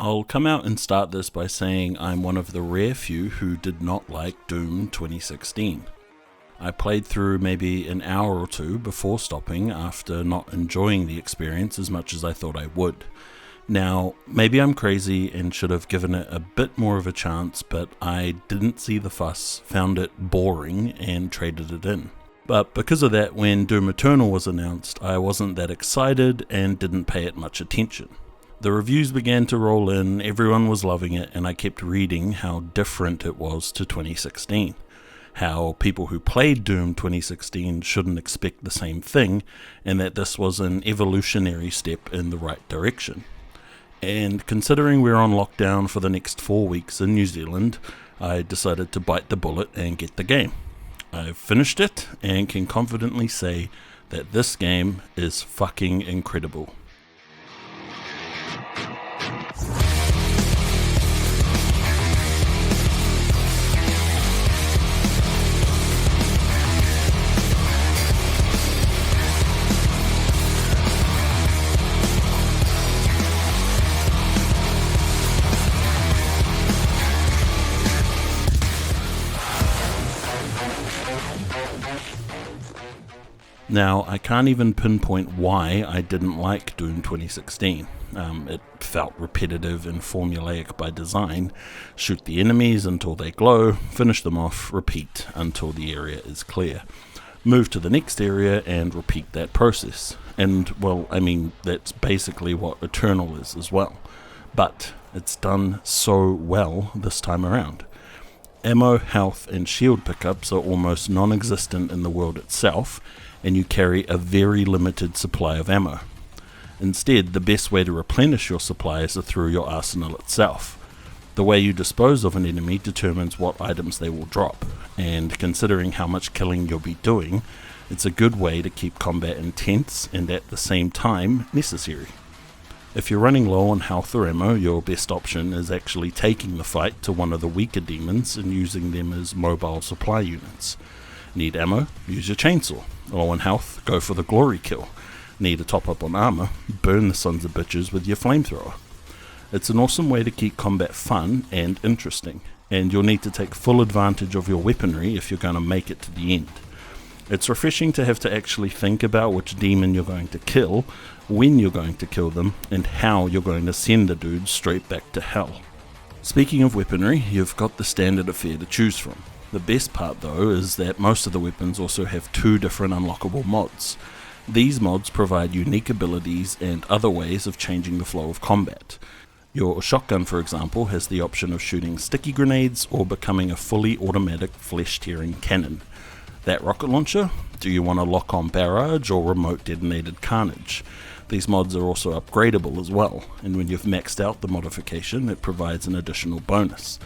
I'll come out and start this by saying I'm one of the rare few who did not like Doom 2016. I played through maybe an hour or two before stopping after not enjoying the experience as much as I thought I would. Now, maybe I'm crazy and should have given it a bit more of a chance, but I didn't see the fuss, found it boring, and traded it in. But because of that, when Doom Eternal was announced, I wasn't that excited and didn't pay it much attention. The reviews began to roll in, everyone was loving it, and I kept reading how different it was to 2016. How people who played Doom 2016 shouldn't expect the same thing, and that this was an evolutionary step in the right direction. And considering we're on lockdown for the next 4 weeks in New Zealand, I decided to bite the bullet and get the game. I've finished it, and can confidently say that this game is fucking incredible. Now, I can't even pinpoint why I didn't like Doom 2016. It felt repetitive and formulaic by design. Shoot the enemies until they glow, finish them off, repeat until the area is clear. Move to the next area and repeat that process. And, well, I mean, that's basically what Eternal is as well. But it's done so well this time around. Ammo, health, and shield pickups are almost non-existent in the world itself, and you carry a very limited supply of ammo. Instead, the best way to replenish your supplies are through your arsenal itself. The way you dispose of an enemy determines what items they will drop, and considering how much killing you'll be doing, it's a good way to keep combat intense and at the same time necessary. If you're running low on health or ammo, your best option is actually taking the fight to one of the weaker demons and using them as mobile supply units. Need ammo? Use your chainsaw. Low on health? Go for the glory kill. Need a top up on armor? Burn the sons of bitches with your flamethrower. It's an awesome way to keep combat fun and interesting, and you'll need to take full advantage of your weaponry if you're going to make it to the end. It's refreshing to have to actually think about which demon you're going to kill, when you're going to kill them, and how you're going to send the dudes straight back to hell. Speaking of weaponry, you've got the standard affair to choose from. The best part though is that most of the weapons also have 2 different unlockable mods. These mods provide unique abilities and other ways of changing the flow of combat. Your shotgun, for example, has the option of shooting sticky grenades or becoming a fully automatic flesh-tearing cannon. That rocket launcher? Do you want to lock on barrage or remote detonated carnage? These mods are also upgradable as well, and when you've maxed out the modification, it provides an additional bonus.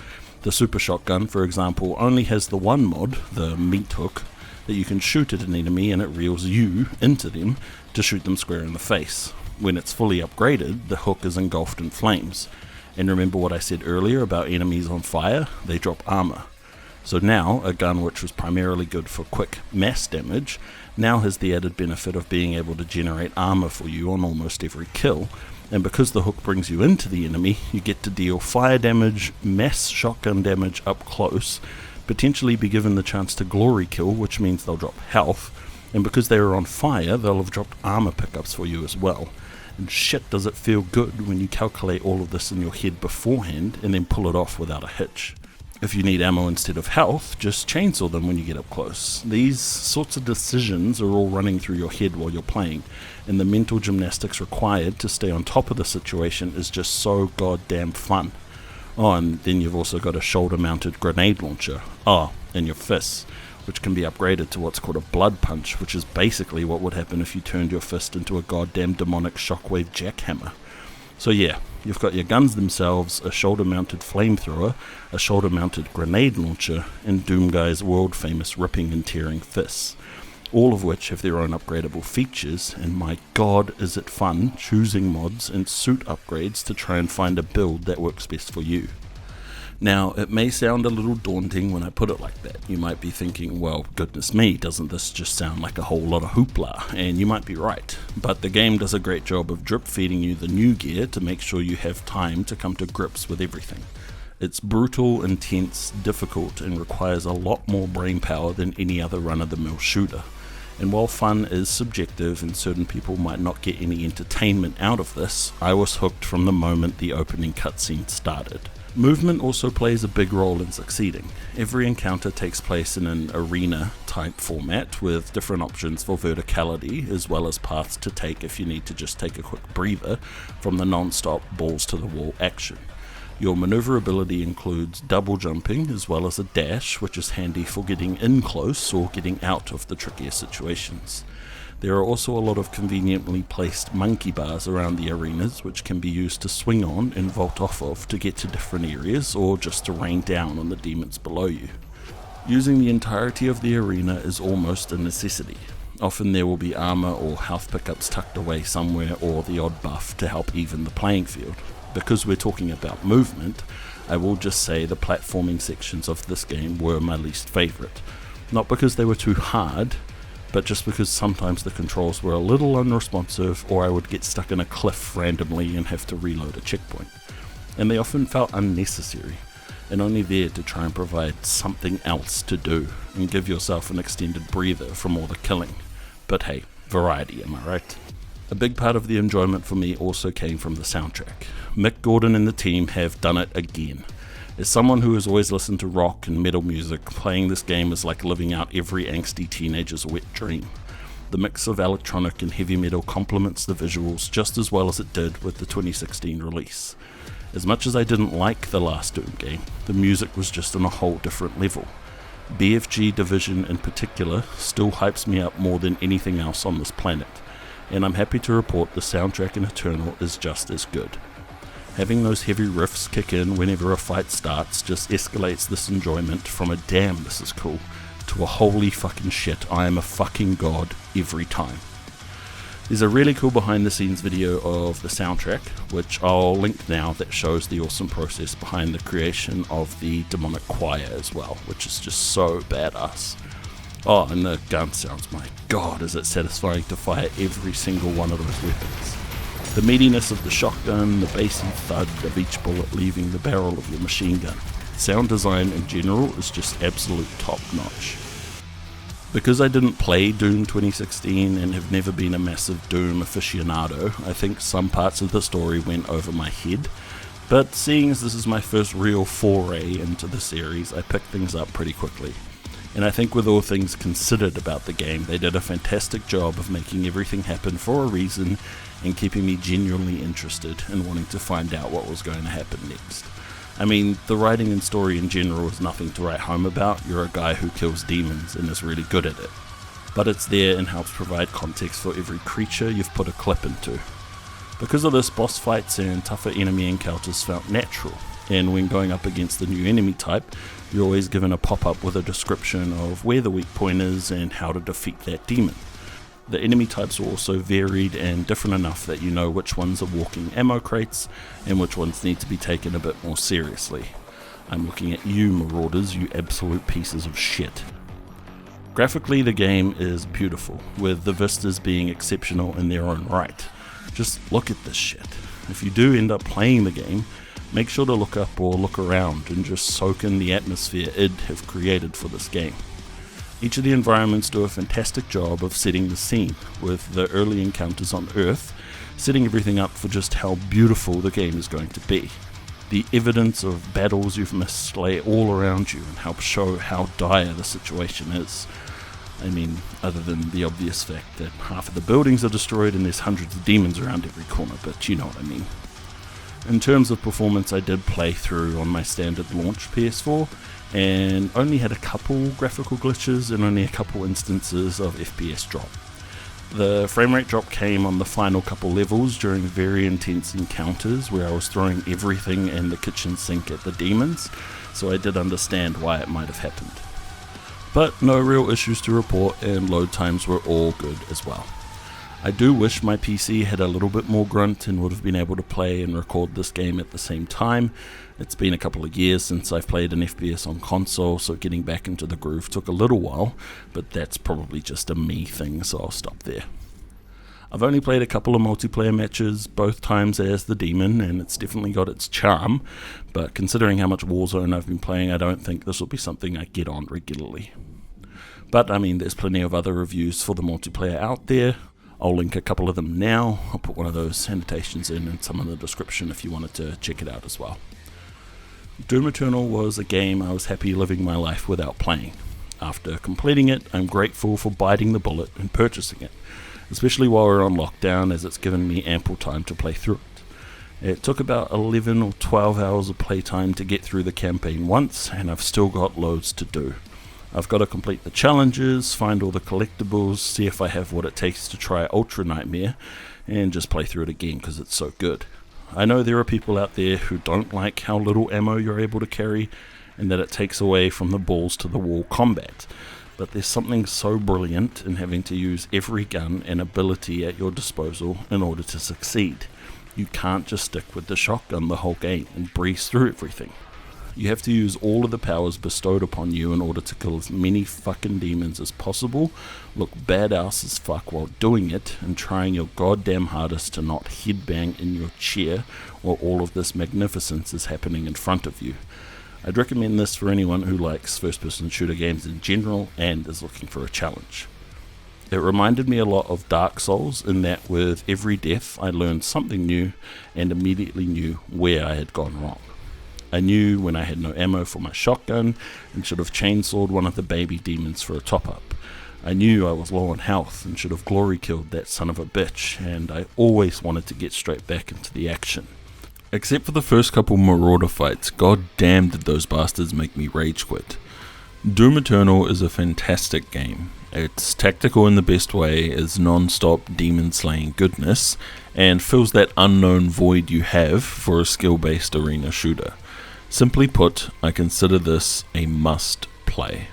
The super shotgun, for example, only has the one mod, the meat hook, that you can shoot at an enemy and it reels you into them to shoot them square in the face. When it's fully upgraded, the hook is engulfed in flames. And remember what I said earlier about enemies on fire? They drop armor. So now, a gun which was primarily good for quick mass damage, now has the added benefit of being able to generate armor for you on almost every kill, and because the hook brings you into the enemy, you get to deal fire damage, mass shotgun damage up close, potentially be given the chance to glory kill, which means they'll drop health, and because they are on fire, they'll have dropped armor pickups for you as well. And shit does it feel good when you calculate all of this in your head beforehand and then pull it off without a hitch. If you need ammo instead of health, just chainsaw them when you get up close. These sorts of decisions are all running through your head while you're playing, and the mental gymnastics required to stay on top of the situation is just so goddamn fun. Oh, and then you've also got a shoulder-mounted grenade launcher. Oh, and your fists, which can be upgraded to what's called a blood punch, which is basically what would happen if you turned your fist into a goddamn demonic shockwave jackhammer. So yeah, you've got your guns themselves, a shoulder-mounted flamethrower, a shoulder-mounted grenade launcher, and Doomguy's world-famous ripping and tearing fists, all of which have their own upgradable features, and my god is it fun choosing mods and suit upgrades to try and find a build that works best for you. Now, it may sound a little daunting when I put it like that. You might be thinking, well, goodness me, doesn't this just sound like a whole lot of hoopla? And you might be right. But the game does a great job of drip feeding you the new gear to make sure you have time to come to grips with everything. It's brutal, intense, difficult, and requires a lot more brain power than any other run-of-the-mill shooter. And while fun is subjective and certain people might not get any entertainment out of this, I was hooked from the moment the opening cutscene started. Movement also plays a big role in succeeding. Every encounter takes place in an arena-type format with different options for verticality as well as paths to take if you need to just take a quick breather from the non-stop balls-to-the-wall action. Your maneuverability includes double jumping as well as a dash, which is handy for getting in close or getting out of the trickier situations. There are also a lot of conveniently placed monkey bars around the arenas which can be used to swing on and vault off of to get to different areas or just to rain down on the demons below you. Using the entirety of the arena is almost a necessity. Often there will be armor or health pickups tucked away somewhere or the odd buff to help even the playing field. Because we're talking about movement, I will just say the platforming sections of this game were my least favourite. Not because they were too hard, but just because sometimes the controls were a little unresponsive or I would get stuck in a cliff randomly and have to reload a checkpoint. And they often felt unnecessary and only there to try and provide something else to do and give yourself an extended breather from all the killing. But hey, variety, am I right? A big part of the enjoyment for me also came from the soundtrack. Mick Gordon and the team have done it again. As someone who has always listened to rock and metal music, playing this game is like living out every angsty teenager's wet dream. The mix of electronic and heavy metal complements the visuals just as well as it did with the 2016 release. As much as I didn't like the last Doom game, the music was just on a whole different level. BFG Division in particular still hypes me up more than anything else on this planet, and I'm happy to report the soundtrack in Eternal is just as good. Having those heavy riffs kick in whenever a fight starts just escalates this enjoyment from a damn this is cool to a holy fucking shit I am a fucking god every time. There's a really cool behind the scenes video of the soundtrack, which I'll link now, that shows the awesome process behind the creation of the demonic choir as well, which is just so badass. Oh, and the gun sounds, my god, is it satisfying to fire every single one of those weapons. The meatiness of the shotgun, the bassy thud of each bullet leaving the barrel of your machine gun. Sound design in general is just absolute top notch. Because I didn't play Doom 2016 and have never been a massive Doom aficionado, I think some parts of the story went over my head, but seeing as this is my first real foray into the series, I picked things up pretty quickly. And I think with all things considered about the game, they did a fantastic job of making everything happen for a reason and keeping me genuinely interested in wanting to find out what was going to happen next. I mean, the writing and story in general is nothing to write home about. You're a guy who kills demons and is really good at it. But it's there and helps provide context for every creature you've put a clip into. Because of this, boss fights and tougher enemy encounters felt natural, and when going up against the new enemy type, you're always given a pop-up with a description of where the weak point is and how to defeat that demon. The enemy types are also varied and different enough that you know which ones are walking ammo crates and which ones need to be taken a bit more seriously. I'm looking at you, Marauders, you absolute pieces of shit. Graphically, the game is beautiful, with the vistas being exceptional in their own right. Just look at this shit. If you do end up playing the game, make sure to look up or look around and just soak in the atmosphere id have created for this game. Each of the environments do a fantastic job of setting the scene, with the early encounters on Earth setting everything up for just how beautiful the game is going to be. The evidence of battles you've missed lay all around you and help show how dire the situation is. I mean, other than the obvious fact that half of the buildings are destroyed and there's hundreds of demons around every corner, but you know what I mean. In terms of performance, I did play through on my standard launch PS4 and only had a couple graphical glitches and only a couple instances of FPS drop. The frame rate drop came on the final couple levels during very intense encounters where I was throwing everything in the kitchen sink at the demons, so I did understand why it might have happened. But no real issues to report, and load times were all good as well. I do wish my PC had a little bit more grunt and would have been able to play and record this game at the same time. It's been a couple of years since I've played an FPS on console, so getting back into the groove took a little while, but that's probably just a me thing, so I'll stop there. I've only played a couple of multiplayer matches, both times as the demon, and it's definitely got its charm, but considering how much Warzone I've been playing, I don't think this will be something I get on regularly. But I mean, there's plenty of other reviews for the multiplayer out there. I'll link a couple of them now. I'll put one of those annotations in and some in the description if you wanted to check it out as well. Doom Eternal was a game I was happy living my life without playing. After completing it, I'm grateful for biting the bullet and purchasing it, especially while we're on lockdown, as it's given me ample time to play through it. It took about 11 or 12 hours of playtime to get through the campaign once, and I've still got loads to do. I've got to complete the challenges, find all the collectibles, see if I have what it takes to try Ultra Nightmare, and just play through it again because it's so good. I know there are people out there who don't like how little ammo you're able to carry, and that it takes away from the balls to the wall combat, but there's something so brilliant in having to use every gun and ability at your disposal in order to succeed. You can't just stick with the shotgun the whole game and breeze through everything. You have to use all of the powers bestowed upon you in order to kill as many fucking demons as possible, look badass as fuck while doing it, and trying your goddamn hardest to not headbang in your chair while all of this magnificence is happening in front of you. I'd recommend this for anyone who likes first-person shooter games in general and is looking for a challenge. It reminded me a lot of Dark Souls in that with every death I learned something new and immediately knew where I had gone wrong. I knew when I had no ammo for my shotgun and should have chainsawed one of the baby demons for a top-up. I knew I was low on health and should have glory killed that son of a bitch, and I always wanted to get straight back into the action. Except for the first couple Marauder fights, god damn did those bastards make me rage quit. Doom Eternal is a fantastic game. It's tactical in the best way as non-stop demon slaying goodness, and fills that unknown void you have for a skill-based arena shooter. Simply put, I consider this a must play.